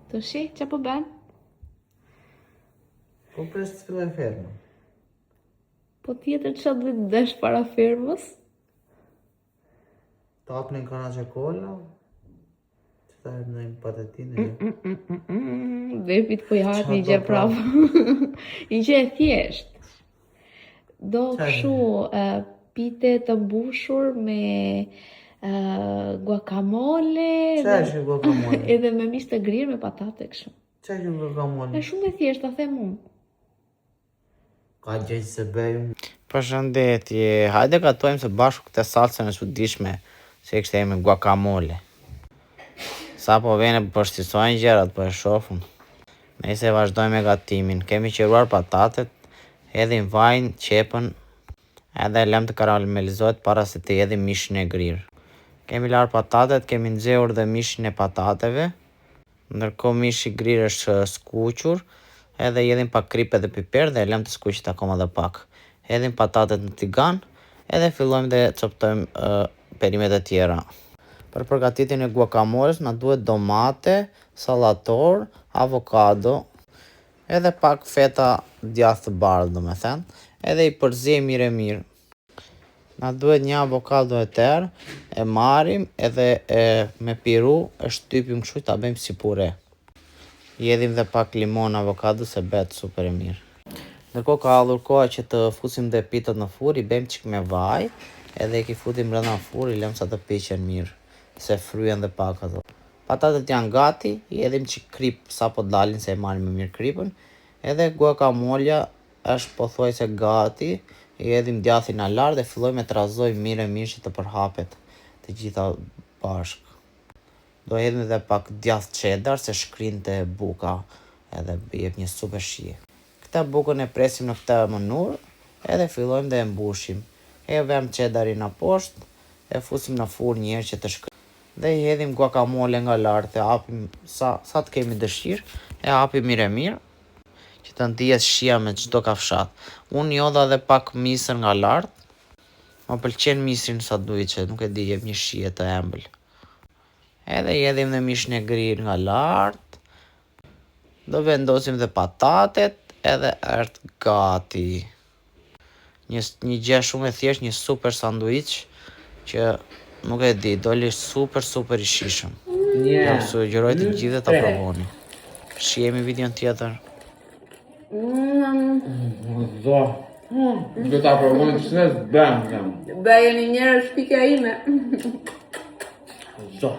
Të shi, që po ben? Po pres të filloj fermën. Po tjetër që dhe të desh para firmës? Të apnin kana që kolla, që ta herë nëjmë patetinë. Vepit po i hajt një gjë prapë. Një gjë e thjesht. Do këshu pite të mbushur me guacamole. Qa është guacamole? Edhe me mish të grirë me patate kështu. Qa është guacamole? E shumë e thjesht, ta them unë. Ka gjëjtë se beju. Përshëndetje, hajde gatojmë së bashku këtë salsën e çuditshme, se kështë e me guacamole. Sa po vene përshtisojnë gjerat, po e shofëm. Nëse vazhdojmë me gatimin, kemi qiruar patatet, hedhim vajin, qepën, edhe lëm të karamelizohet para se të hedhim mishin e grirë. Kemi larë patatet, kemi nxehur dhe mishin e patateve, ndërkohë mishi i grirë është skuqur, edhe hedhim pak kripe dhe piper dhe lëm të skuqet akoma dhe pak. Hedhim patatet në tigan, edhe fillojmë dhe coptojmë perimet e tjera. Për përgatitjen e guacamoles na duhet domate, sallator, avokado, edhe pak feta djathtë të bardhë, domethënë, edhe i përziej mirë. Na duhet një avokado e tërë, e marrim edhe me piru e shtypim kështu ta bëjmë si pure. I hedhim dhe pak limon avokado se bëhet super e mirë. Ndërkohë ka ardhur koha që të fusim dhe pitat në furr, i bëjmë çik me vaj, edhe i futim brenda në furr, i lëm sa të piqen mirë, se fryen dhe pak ato. Patatet janë gati, i hedhim çik krip sa po dalin se e marrim me mirë kripën, edhe guacamolja është pothuajse gati, i hedhim djathin në lar dhe fillojmë të trazojmë mirë që të përhapet të gjitha bashkë. Do hedhim edhe pak djath cheddar se shkrinte buka edhe jep një super shije. Këtë bukën e presim në këtë mënyrë edhe fillojmë dhe e mbushim. Hedhim cheddarin në poshtë e fusim në furr një herë që të shkrijë. Dhe i hedhim guacamole nga lart e hapim sa të kemi dëshirë, e hapim mirë që të ndihet shija me çdo kafshat. Unë jodha edhe pak misër nga lart. Më pëlqen misri në sanduiçe, nuk e di, jep një shije të ëmbël. Edhe i hedhim dhe mishin e grirë nga lart. Do vendosim dhe patatet, edhe është gati. Një gjë shumë e thjeshtë, një super sanduiç që nuk e di, doli super i shishëm. Jam sugjeroj të gjithë ta provoni. Shihemi videon tjetër. Do ta provoni të snes bëm. Bëjeni njerëz shpika ime. Zo.